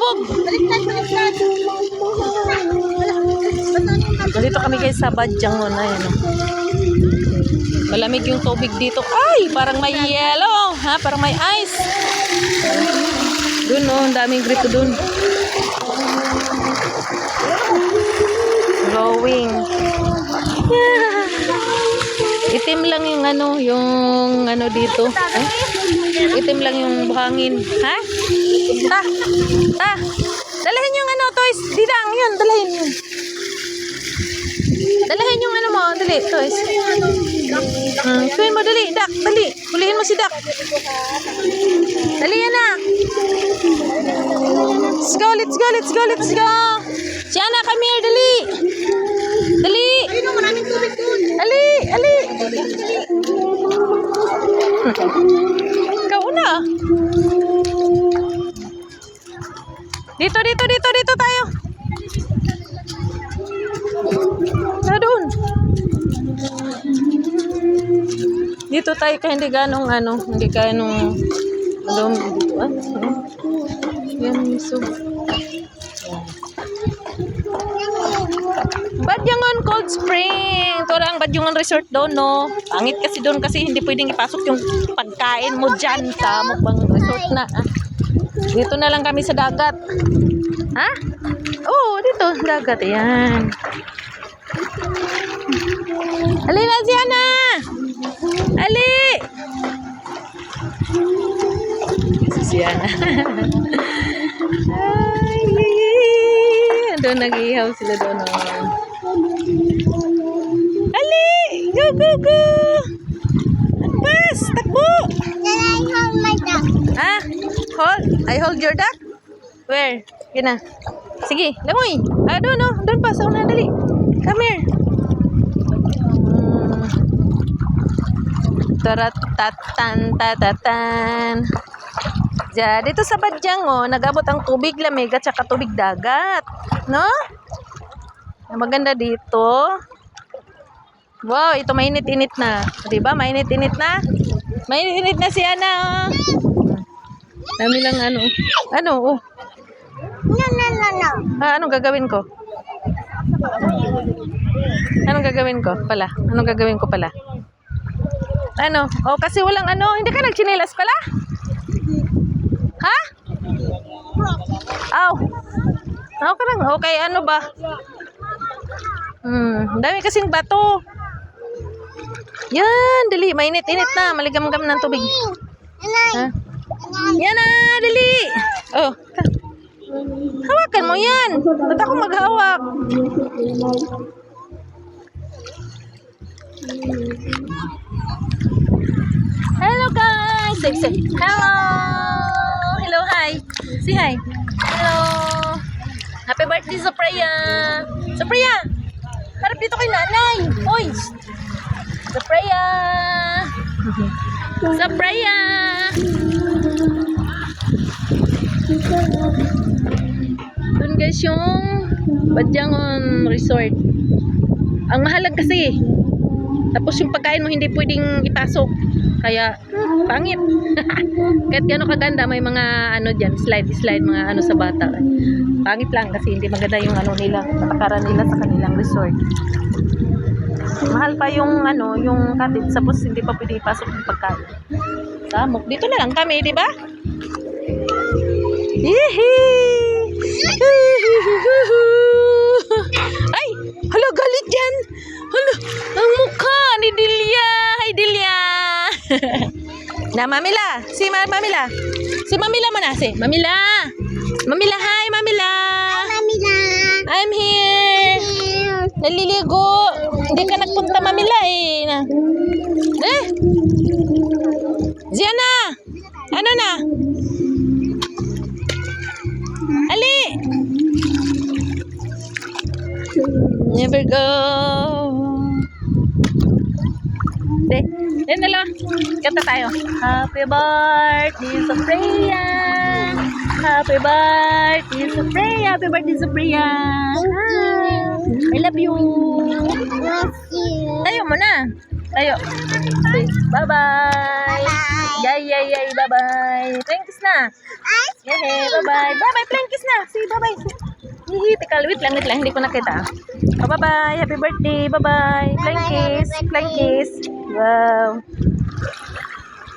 lubog. Dito kami guys sa Badjangon. Ayan, oh. Malamig yung tubig dito. Ay, parang may yellow. Ha? Parang may ice. Doon, oh. Ang daming grito doon. Glowing. Itim lang yung ano dito. Itim lang yung buhangin. Ha? Ta. Dalahin yung toys. Didang, yun. Dalahin yun. Dalahin yung mo. Dali, toys. Suin mo, dali. Dak, dali. Hulihin mo si Dak. Dali yan na. Let's go, let's go, let's go, let's go. Si Ana, come here, dali. Dali. Ali. Ikaw na. Dito tayo. Doon. Dito tayo ka hindi ganong yan, so. Badjangon Cold Spring. Ito ang Badjangon Resort doon, no? Pangit kasi doon kasi hindi pwedeng ipasok yung pagkain mo dyan sa mukbang resort na. Dito na lang kami sa dagat. Ha? Oo, dito. Dagat. Ayan. Ali na si Ana! Ali! Si Ana. Ay, doon nag-ihaw sila doon. Ali! Go! Pas! Takbo! Then I hold my duck. Ah? Hold? I hold your duck? Where? Yan na. Sige, lamoy. Doon, no? Doon pa. Sa una, dali. Come here. Taratatan. Diyan, dito sa Badjangon, nag-abot ang tubig lamig at saka tubig dagat. No? Maganda dito. Wow, ito mainit-init na. Diba? Mainit-init na? Mainit-init na si Ana. Dami lang oh. No. Anong gagawin ko? Anong gagawin ko pala? Kasi walang hindi ka nagchinelas pala? Ha? Aw. Ka lang. Okay, ano ba? Dami kasing bato. Yan, dali. Mainit-init na. Maligam-gam ng tubig. Ha? Yan na, dali. Oh. Hawakan mo yan. Ba't ako maghawak? Hello guys. Say. Hello. Hello, hi. Say hi. Hello. Happy birthday, Sophia. Sophia. Harap dito kay nanay. Hoy. Sophia. Doon guys yung Badjangon Resort. Ang mahalag kasi. Tapos yung pagkain mo hindi pwedeng ipasok. Kaya pangit. Kahit gano'n kaganda, may mga dyan, slide, mga sa bata. Pangit lang kasi hindi maganda yung nila, patakaran nila sa kanilang resort. Mahal pa yung yung cottage, tapos hindi pa pwede ipasok yung pagkain. Samok. Dito na lang kami, di ba? Ay! Hala, galit yan! Hala, ang mukha ni Delia! Hi, Delia! Na, Mamila! Si Mamila! Si Mamila mo na, si Mamila! Mamila, hi, Mamila! Mamila. I'm here! Naliligo! Hindi ka nagpunta, Mamila, Ziana! Ano na? Ali! Never go! Yan na lang. Kanta tayo. Happy birthday, Sophia! Happy birthday, Sophia! Happy birthday, Sophia! I love you! Tayo mo na. Tayo. Bye-bye! Yay! Bye-bye! Playing kiss na! Yay! Bye-bye! Bye-bye! Playing kiss na! Say bye-bye. Hihi, teka, wait lang. Hindi ko nakita. Oh, bye-bye. Happy birthday. Bye-bye. Flying kiss. Flying kiss. Wow.